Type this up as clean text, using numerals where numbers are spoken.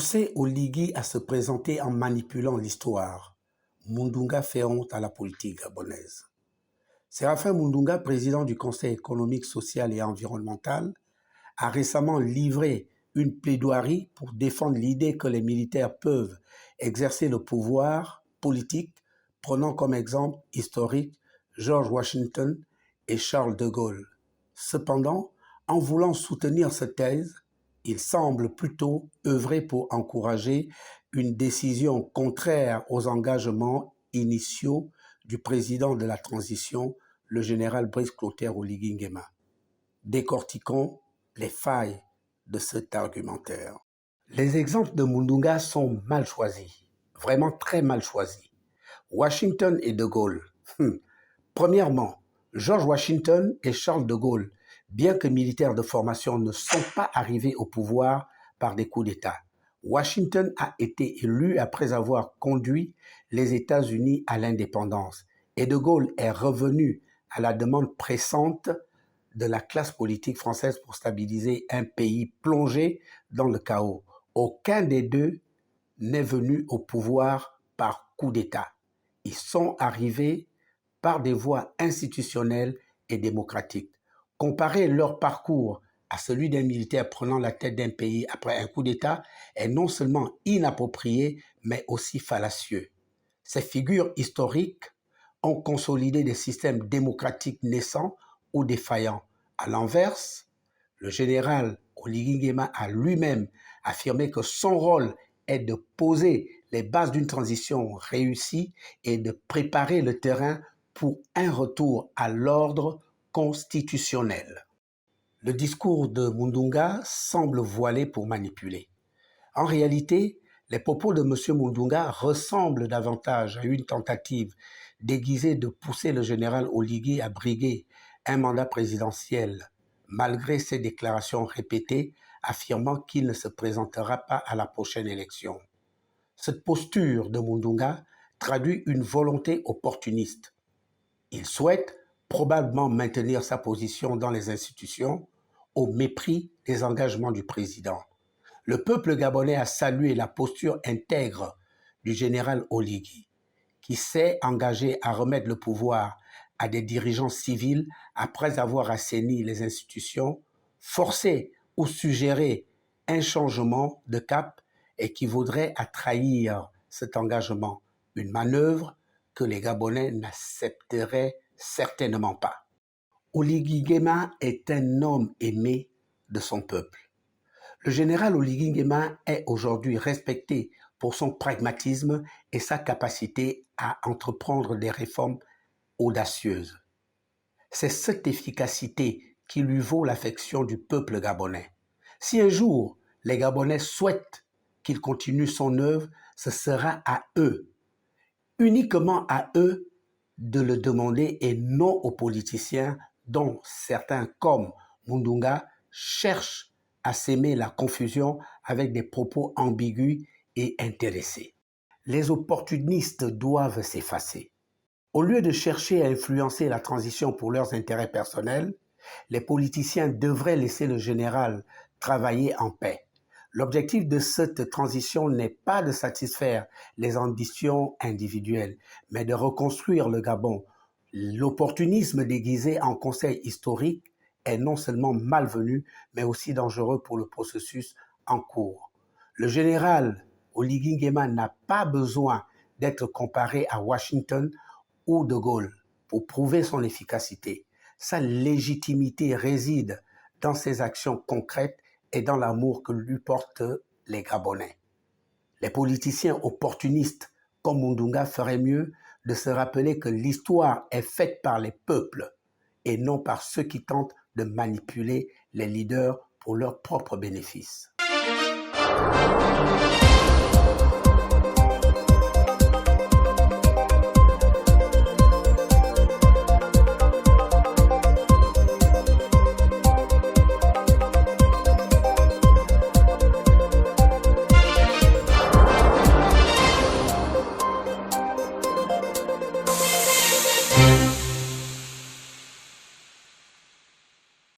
Poussé Oligui à se présenter en manipulant l'histoire, Mundunga fait honte à la politique gabonaise. Séraphin Mundunga, président du Conseil économique, social et environnemental, a récemment livré une plaidoirie pour défendre l'idée que les militaires peuvent exercer le pouvoir politique, prenant comme exemple historique George Washington et Charles de Gaulle. Cependant, en voulant soutenir cette thèse, il semble plutôt œuvrer pour encourager une décision contraire aux engagements initiaux du président de la transition, le général Brice Clotaire Oligui Nguema. Décortiquons les failles de cet argumentaire. Les exemples de Mundunga sont mal choisis, vraiment très mal choisis. Washington et de Gaulle. Premièrement, George Washington et Charles de Gaulle, bien que militaires de formation, ne sont pas arrivés au pouvoir par des coups d'État. Washington a été élu après avoir conduit les États-Unis à l'indépendance et de Gaulle est revenu à la demande pressante de la classe politique française pour stabiliser un pays plongé dans le chaos. Aucun des deux n'est venu au pouvoir par coup d'État. Ils sont arrivés par des voies institutionnelles et démocratiques. Comparer leur parcours à celui d'un militaire prenant la tête d'un pays après un coup d'État est non seulement inapproprié, mais aussi fallacieux. Ces figures historiques ont consolidé des systèmes démocratiques naissants ou défaillants. À l'inverse, le général Oligui Nguema a lui-même affirmé que son rôle est de poser les bases d'une transition réussie et de préparer le terrain pour un retour à l'ordre constitutionnel. Le discours de Mundunga semble voilé pour manipuler. En réalité, les propos de M. Mundunga ressemblent davantage à une tentative déguisée de pousser le général Oligui à briguer un mandat présidentiel, malgré ses déclarations répétées affirmant qu'il ne se présentera pas à la prochaine élection. Cette posture de Mundunga traduit une volonté opportuniste. Il souhaite probablement maintenir sa position dans les institutions au mépris des engagements du président. Le peuple gabonais a salué la posture intègre du général Oligui, qui s'est engagé à remettre le pouvoir à des dirigeants civils après avoir assaini les institutions, forcé ou suggéré un changement de cap équivaudrait à trahir cet engagement, une manœuvre que les Gabonais n'accepteraient certainement pas. Oligui Nguema est un homme aimé de son peuple. Le général Oligui Nguema est aujourd'hui respecté pour son pragmatisme et sa capacité à entreprendre des réformes audacieuses. C'est cette efficacité qui lui vaut l'affection du peuple gabonais. Si un jour les Gabonais souhaitent qu'il continue son œuvre, ce sera à eux, uniquement à eux, de le demander et non aux politiciens dont certains, comme Mundunga, cherchent à s'aimer la confusion avec des propos ambigus et intéressés. Les opportunistes doivent s'effacer. Au lieu de chercher à influencer la transition pour leurs intérêts personnels, les politiciens devraient laisser le général travailler en paix. L'objectif de cette transition n'est pas de satisfaire les ambitions individuelles, mais de reconstruire le Gabon. L'opportunisme déguisé en conseil historique est non seulement malvenu, mais aussi dangereux pour le processus en cours. Le général Oligui Nguema n'a pas besoin d'être comparé à Washington ou de Gaulle pour prouver son efficacité. Sa légitimité réside dans ses actions concrètes et dans l'amour que lui portent les Gabonais. Les politiciens opportunistes comme Mundunga feraient mieux de se rappeler que l'histoire est faite par les peuples et non par ceux qui tentent de manipuler les leaders pour leur propre bénéfice.